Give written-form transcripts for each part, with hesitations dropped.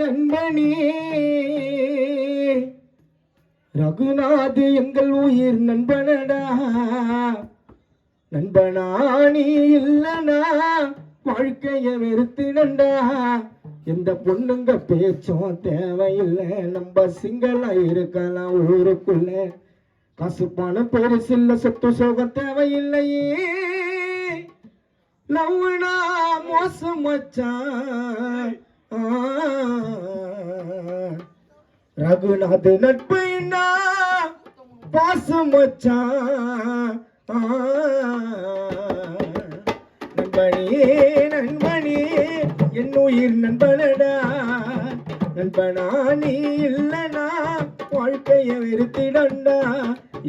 நண்பனே ரகுநாத் எங்கள் உயிர் நண்பனடா. நண்பனா நீ இல்லனா வாழ்க்கைய வெறுத்துடண்டா. எந்த பொண்ணுங்க பேச்சும் தேவையில்லை, நம்ம சிங்களா இருக்கலாம் ஊருக்குள்ள. காசு பணம் பெருசில்ல, சொத்து சோகம் தேவையில்லையே. லவ்னா மோசம் மச்சான், ரகுநாத் நட்பைனா பாசம் மச்சான். நண்பனே நண்பனே என் உயிர் நண்பனடா. நண்பனா நீ இல்லனா வாழ்க்கைய வெறுத்திடண்டா.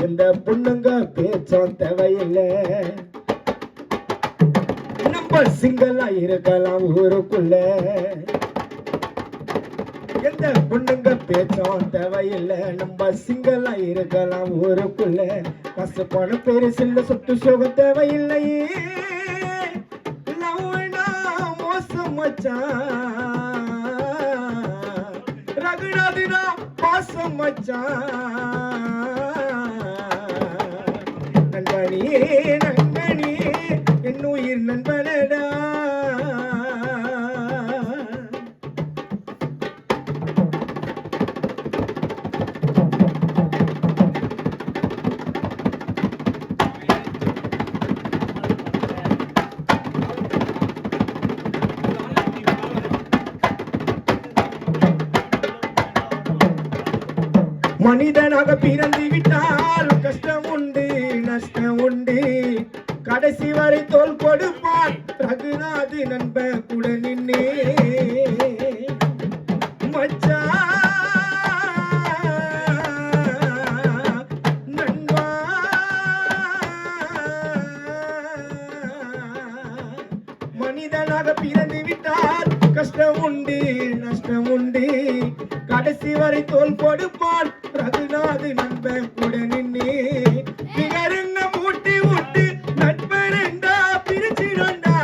எந்த பொண்ணுங்க பேச்சும் தேவையில்லை, நம்ம சிங்களா இருக்கலாம் ஊருக்குள்ள. எந்த பொண்ணுங்க பேச்சும் தேவையில்லை, நம்ம சிங்களா இருக்கலாம் ஊருக்குள்ள. காசு பணம் பெருசில்ல, சொத்து சோகம் தேவையில்லையே. லவ்னா மோசம் மச்சான், ரகுநாத்னா பாசம் மச்சான். நண்பனே நண்பனே என் உயிர் நண்பனடா. மனிதனாக பிறந்து விட்டால் கஷ்டம் உண்டு நஷ்டம் உண்டு. கடைசி வரை தோல் கொடுப்பான் ரகுநாத் நண்பன் கூட நின்னே. மச்சா நண்பா மனிதனாக பிறந்து விட்டால் கஷ்டம் உண்டு நஷ்டம் உண்டு. கடைசி வரை தோல் கொடுப்பான் ரகுநாத் நண்பன் கூட நின்னே. பிகருங்க மூட்டி விட்டு நண்பனண்டா பிரிச்சிடண்டா.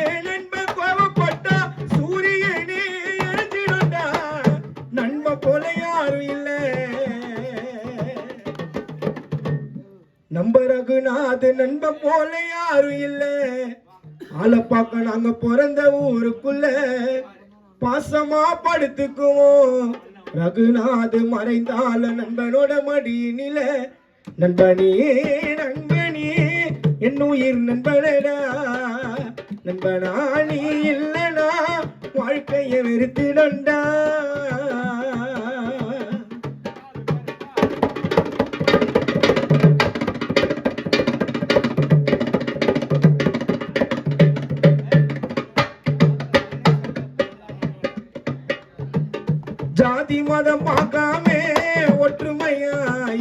ஏன் நண்பன் கோவப்பட்டா சூரியனே எரிஞ்சிடண்டா. நண்பன் போல யாரும் இல்லை, நம்ம ரகுநாத் நண்பன் போல யாரும் இல்லை. ஆளை பார்க்க நாங்க பிறந்த ஊருக்குள்ள பாசமா படுத்துக்குவோம். ரகுநாத் மறைந்தால நண்பனோட மடியினில. நண்பனே நண்பனே என் உயிர் நண்பனடா. நண்பனா நீ இல்லனா வாழ்க்கைய வெறுத்திடண்டா. ஜாதி மதம் பார்க்காம ஒற்றுமையா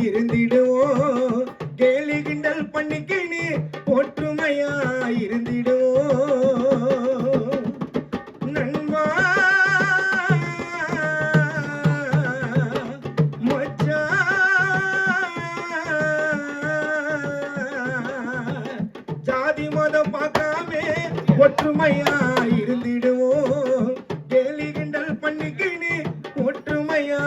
இருந்திடுவோம். கேலி கிண்டல் பண்ணிக்கினு ஒற்றுமையா இருந்திடுவோம். நண்பா மச்சான் ஜாதி மதம் பார்க்காம ஒற்றுமையா இருந்திடுவோம். கேலி கிண்டல் பண்ணிக்கினு ஒற்றுமையா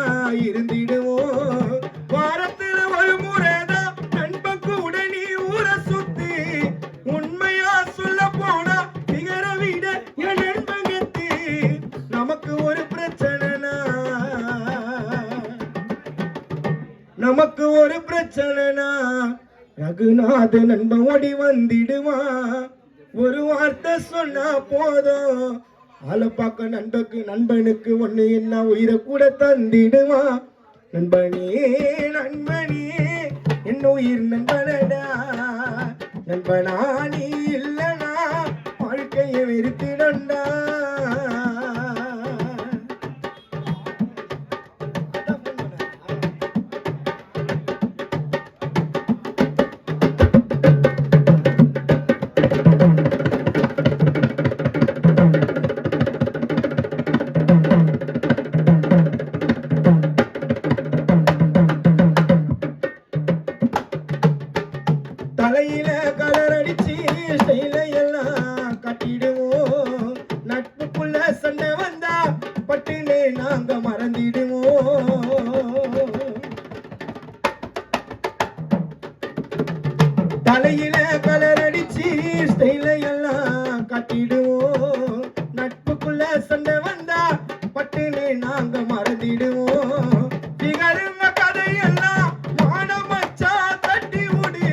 இருந்திடுவோம். வாரத்துல ஒரு முறைதான் நண்பன் கூட நீ ஊரை சுத்தி. உண்மையா சொல்ல போனா நிகர விட என் நண்பகத்தி. நமக்கு ஒரு பிரச்சனைனா நமக்கு ஒரு பிரச்சனைனா ரகுநாத் நண்பன் ஓடி வந்திடுவான். ஒரு வார்த்தை சொன்னா போதும், ஆளை பார்க்க நண்பனுக்கு ஒண்ணு என்ன உயிரை கூட தந்திடுவா. நண்பனே நண்பனே என் உயிர் நண்பனடா. நண்பனா நீ இல்லனா வாழ்க்கையை வெறுத்திடண்டா. தலையில கலர் அடிச்சு ஸ்டைல எல்லாம் கட்டிடுவோம். பட்டுனே நாங்க மறந்திடுவோம். தலையில கலர் அடிச்சு ஸ்டைல எல்லாம் காட்டிடுவோம். நட்புக்குள்ள சண்டை வந்தா பட்டுனே நாங்க மறந்திடுவோம். திகருங்க கதையெல்லாம் மானமச்சா தட்டி விடு.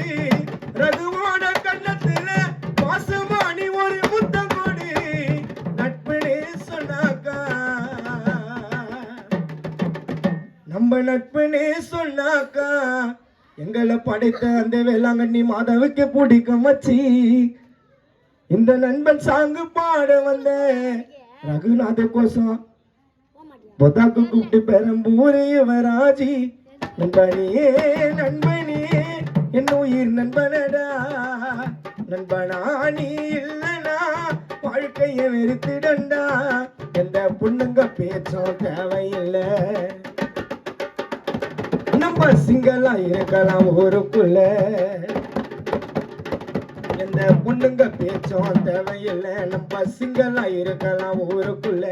ரகுவோட கண்ணத்துல பாசமானி ஒரு முத்தம் கொடு. நட்புனே சொன்னாக்கா நம்ம நட்புனே சொன்னாக்கா எங்களை படைத்த அந்த வேளாங்கண்ணி மாதவுக்கு பிடிக்கும் மச்சி. இந்த நண்பன் சாங்கு பாட வந்த ரகுநாத கோசம் பொதாக்கு கூப்பிட்டு பெரம்பூர் யுவராஜி. நண்பனியே நண்பனியே என் உயிர் நண்பனடா. நண்பனா நீ இல்லனா வாழ்க்கைய வெறுத்திடண்டா. எந்த பொண்ணுங்க பேச்சும் தேவையில்லை. நம்ம சிங்களா இருக்கலாம் ஊருக்குள்ள. எந்த பொண்ணுங்க பேச்சும் தேவையில்லை. நம்ம சிங்களா இருக்கலாம் ஊருக்குள்ள.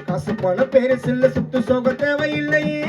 காசு போன பேரு சில்ல சுத்து சோக தேவையில்லையே.